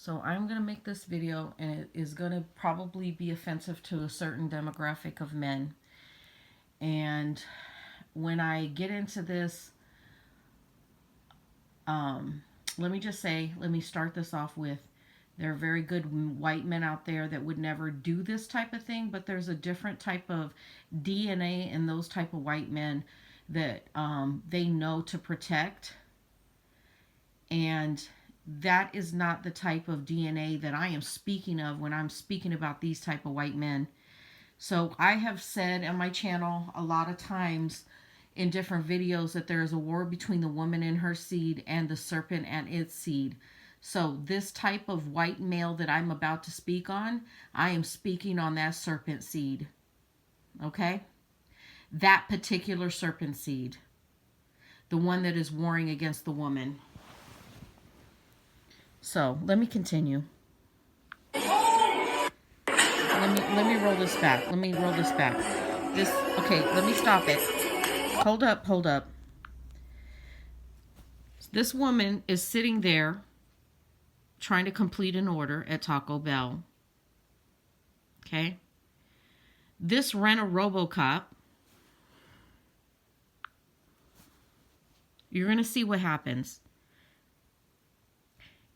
So I'm going to make this video, and it is going to probably be offensive to a certain demographic of men. And when I get into this, let me start this off with, there are very good white men out there that would never do this type of thing, but there's a different type of DNA in those type of white men that they know to protect. And that is not the type of DNA that I am speaking of when I'm speaking about these type of white men. So I have said on my channel a lot of times in different videos that there is a war between the woman and her seed and the serpent and its seed. So this type of white male that I'm about to speak on, I am speaking on that serpent seed. Okay? That particular serpent seed. The one that is warring against the woman. So let me continue. Let me roll this back. Let me roll this back. Okay, let me stop it. Hold up. This woman is sitting there trying to complete an order at Taco Bell. Okay? This Rent-A-Robocop, you're going to see what happens.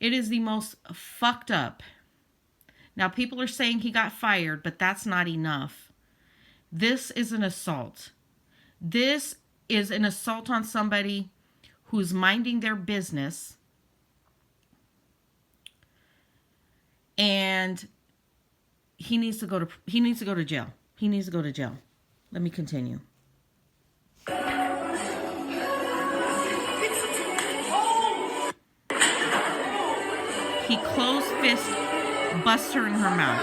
It is the most fucked up. Now, people are saying he got fired, but that's not enough. This is an assault. This is an assault on somebody who's minding their business. And he needs to go to jail. He needs to go to jail. Let me continue. He closed fist busts her in her mouth.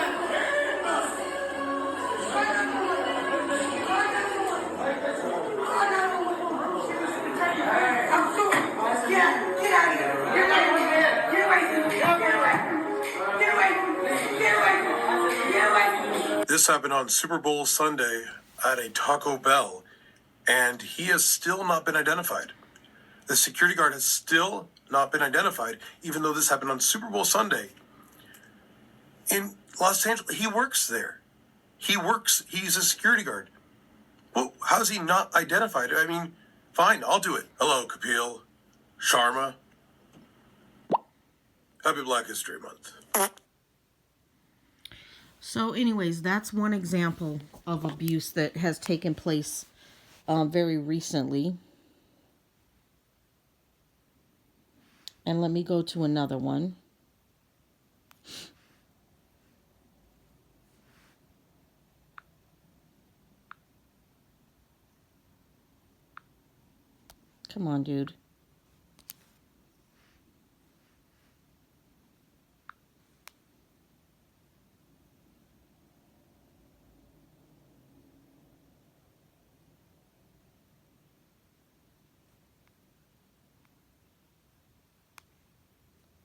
This happened on Super Bowl Sunday at a Taco Bell, and he has still not been identified. The security guard has still not been identified, even though this happened on Super Bowl Sunday in Los Angeles. He works there. He's a security guard. Well, how's he not identified? I mean, fine, I'll do it. Hello, Kapil, Sharma. Happy Black History Month. So anyways, that's one example of abuse that has taken place very recently. And let me go to another one. Come on, dude.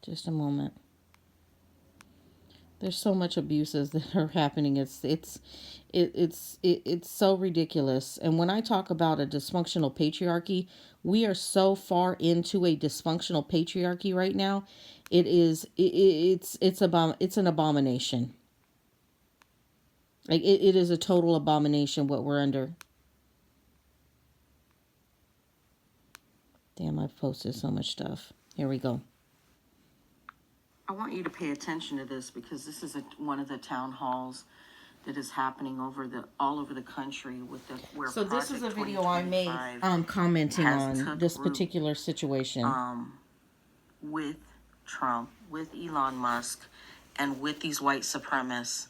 Just a moment. There's so much abuses that are happening. It's so ridiculous. And when I talk about a dysfunctional patriarchy, we are so far into a dysfunctional patriarchy right now. It's an abomination. Like it is a total abomination what we're under. Damn, I've posted so much stuff. Here we go. I want you to pay attention to this because this is one of the town halls that is happening all over the country with the where. So this is a video I made commenting on this particular situation with Trump, with Elon Musk, and with these white supremacists.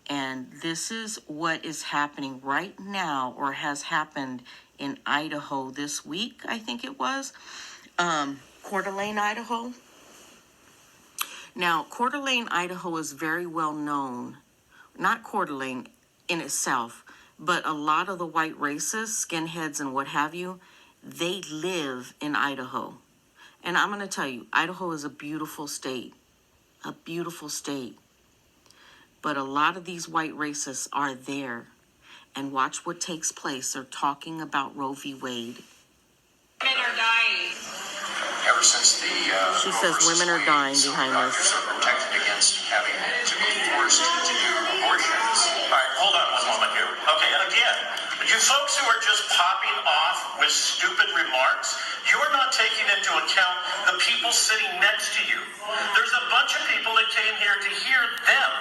And this is what is happening right now, or has happened in Idaho this week, I think it was. Coeur d'Alene, Idaho. Now, Coeur d'Alene, Idaho is very well known, not Coeur d'Alene in itself, but a lot of the white racists, skinheads and what have you, they live in Idaho. And I'm going to tell you, Idaho is a beautiful state. But a lot of these white racists are there. And watch what takes place. They're talking about Roe v. Wade. Women are dying. Ever since the she says women are dying behind us. Protected against having to be forced to do abortions. All right, hold on one moment here. Okay, again, you folks who are just popping off with stupid remarks, you are not taking into account the people sitting next to you. There's a bunch of people that came here to hear them.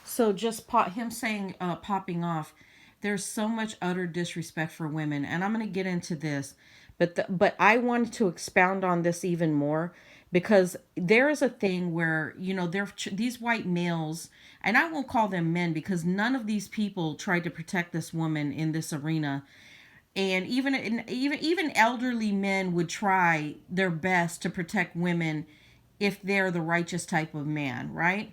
So just him saying popping off, there's so much utter disrespect for women, and I'm going to get into this, but I wanted to expound on this even more, because there is a thing where, you know, these white males, and I won't call them men because none of these people tried to protect this woman in this arena. And even elderly men would try their best to protect women if they're the righteous type of man, right?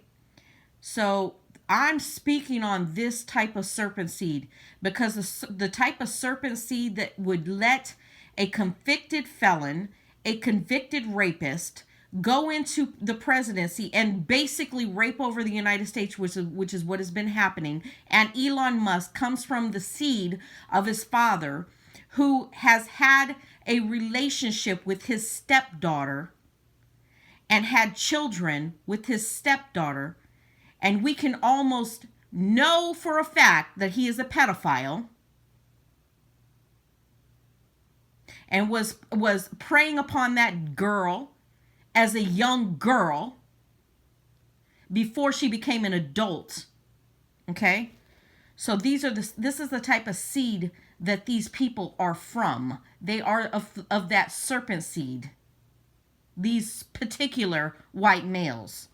So I'm speaking on this type of serpent seed, because the type of serpent seed that would let a convicted felon, a convicted rapist, go into the presidency and basically rape over the United States, which is what has been happening. And Elon Musk comes from the seed of his father, who has had a relationship with his stepdaughter and had children with his stepdaughter. And we can almost know for a fact that he is a pedophile, and was preying upon that girl as a young girl before she became an adult. Okay? So this is the type of seed that these people are from. They are of that serpent seed. These particular white males.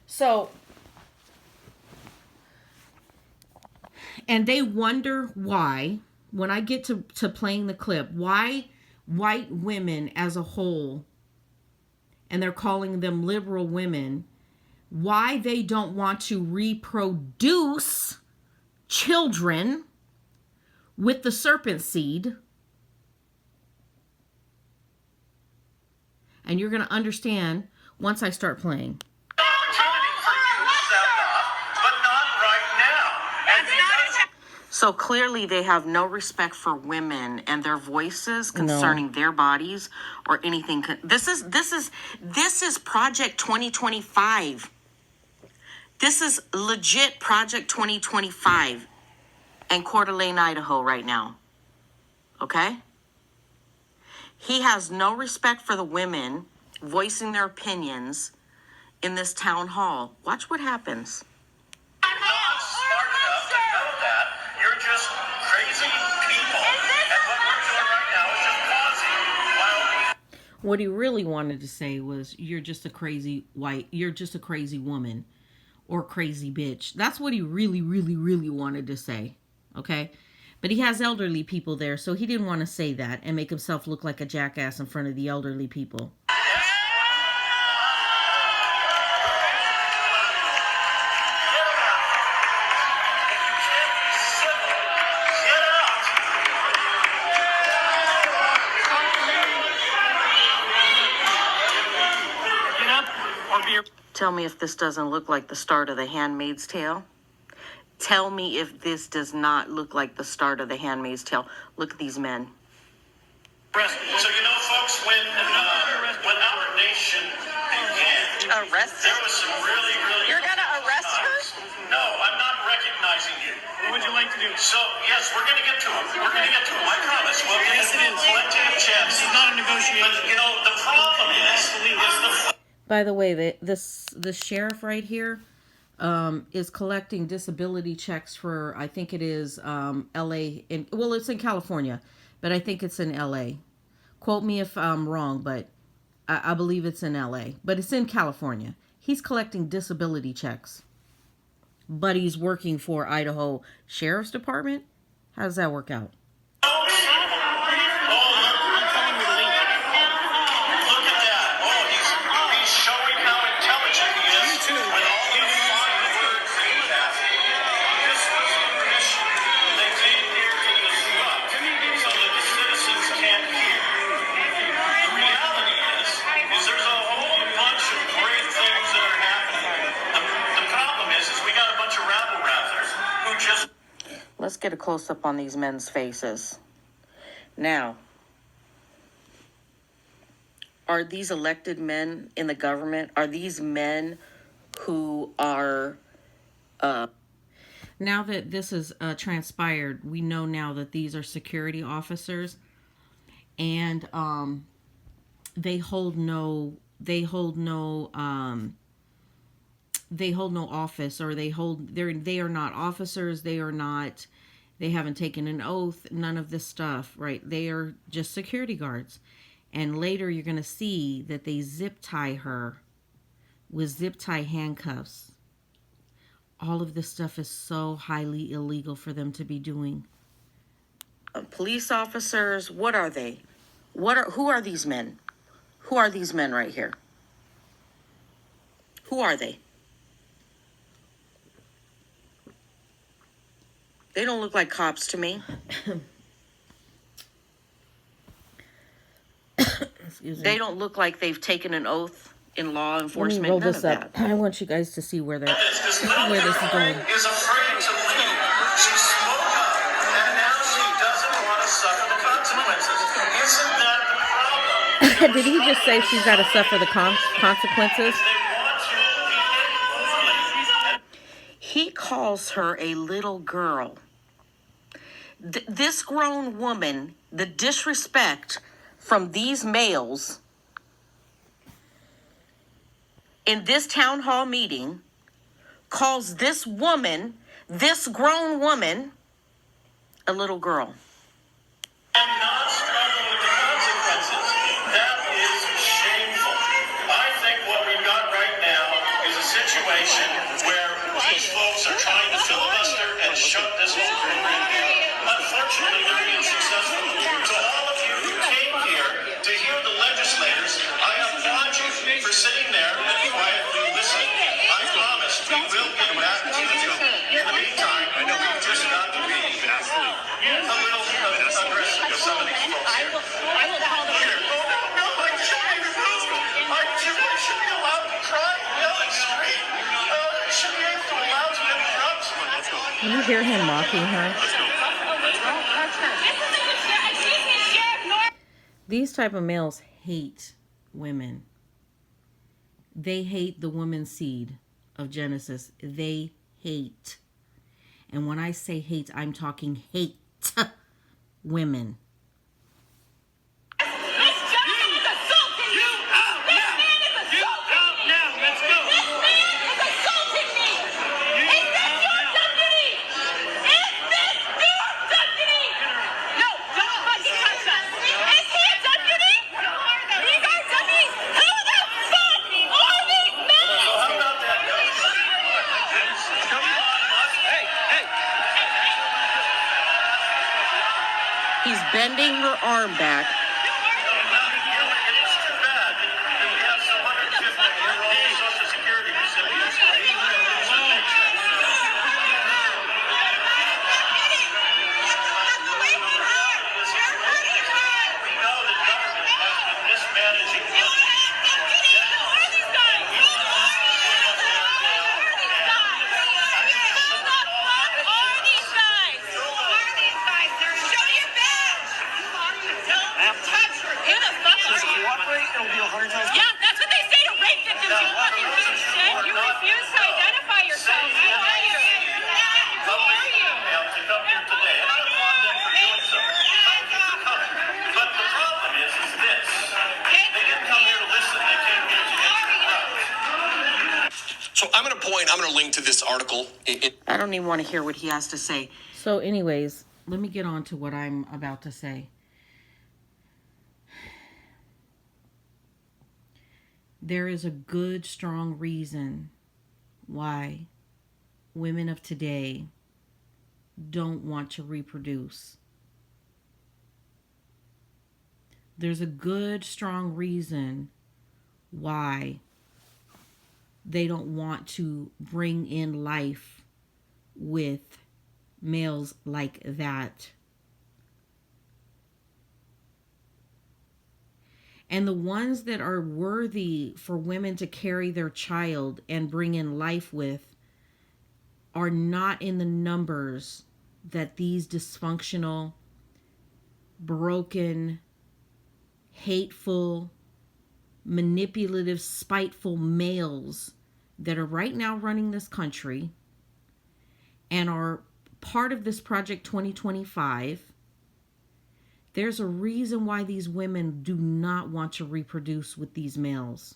So, and they wonder why, when I get to playing the clip, why white women as a whole, and they're calling them liberal women, why they don't want to reproduce children with the serpent seed. And you're going to understand once I start playing. So clearly they have no respect for women and their voices concerning their bodies or anything. This is Project 2025. This is legit Project 2025 in Coeur d'Alene, Idaho right now. Okay? He has no respect for the women voicing their opinions in this town hall. Watch what happens. What he really wanted to say was, you're just a crazy woman or crazy bitch. That's what he really, really, really wanted to say. Okay? But he has elderly people there, so he didn't want to say that and make himself look like a jackass in front of the elderly people. Tell me if this doesn't look like the start of The Handmaid's Tale. Tell me if this does not look like the start of The Handmaid's Tale. Look at these men. So, you know, folks, when our nation began, there was some really, really... You're going to arrest her? No, I'm not recognizing you. What would you like to do? So, yes, we're going to get to him. We're going to get to him. I promise. We'll get plenty of checks. This is not a negotiation. But, you know, the problem is the... By the way, the sheriff right here is collecting disability checks for, I think it is L.A. Well, it's in California, but I think it's in L.A. Quote me if I'm wrong, but I believe it's in L.A. But it's in California. He's collecting disability checks, but he's working for Idaho Sheriff's Department. How does that work out? Let's get a close-up on these men's faces. Now, Are these elected men in the government? Are these men who are now that this has transpired, we know now that these are security officers, and they hold no office, or they are not officers. They haven't taken an oath, none of this stuff, right? They are just security guards. And later you're going to see that they zip tie her with zip tie handcuffs. All of this stuff is so highly illegal for them to be doing. Police officers, what are they? Who are these men? Who are these men right here? Who are they? They don't look like cops to me. Excuse me. They don't look like they've taken an oath in law enforcement. Let me roll this up. I want you guys to see where this is going. Is afraid to leave. She spoke up, and now she doesn't want to suffer the consequences. Isn't that the problem? Did he just say she's got to suffer the consequences? He calls her a little girl. This grown woman, the disrespect from these males in this town hall meeting, calls this woman, this grown woman, a little girl. And not struggle with the consequences. That is shameful. I think what we've got right now is a situation where these folks are trying to filibuster and shut this whole program down. Unfortunately, they're being successful. So all of you who came here to hear the legislators, I applaud you for sitting there and quietly listening. I promise we will get back to the truth. In the meantime, we've just got to be a little aggressive with some of these folks here. I will call them. Here. No, I shouldn't be rude. I should be allowed to cry, yell, and scream. I should be able to allow to get drugs. Can you hear him mocking her? These type of males hate women. They hate the woman seed of Genesis. They hate. And when I say hate, I'm talking hate women. He's bending her arm back. It's too bad that we have some 150-year-old Social Security recipients. We know that government has been mismanaging Yeah, that's what they say to rape victims, you fucking piece of shit. You refuse to identify yourself. Who are you? Who are you? to come here today. And I applaud them for doing so. Thank you for coming. But the problem is this. They didn't come here to listen. They came here to interrupt. So I'm going to link to this article. I don't even want to hear what he has to say. So anyways, let me get on to what I'm about to say. There is a good, strong reason why women of today don't want to reproduce. There's a good, strong reason why they don't want to bring in life with males like that. And the ones that are worthy for women to carry their child and bring in life with are not in the numbers that these dysfunctional, broken, hateful, manipulative, spiteful males that are right now running this country and are part of this Project 2025. There's a reason why these women do not want to reproduce with these males.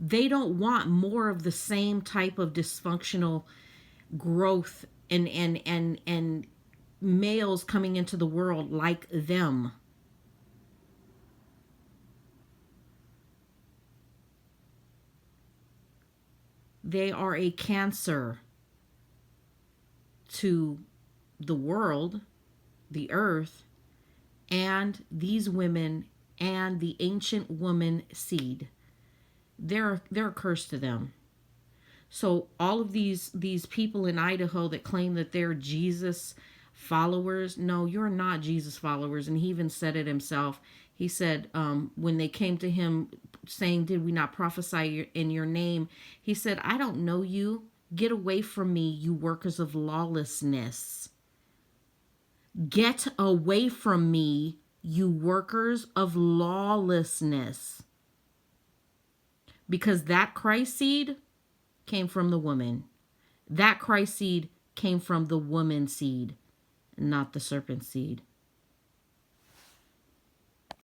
They don't want more of the same type of dysfunctional growth and males coming into the world like them. They are a cancer to the world, the earth, and these women and the ancient woman seed. They're a curse to them. So all of these people in Idaho that claim that they're Jesus followers, no, you're not Jesus followers. And he even said it himself. He said, when they came to him saying, did we not prophesy in your name? He said, I don't know you. Get away from me, you workers of lawlessness. Get away from me, you workers of lawlessness. Because that Christ seed came from the woman. That Christ seed came from the woman seed, not the serpent seed.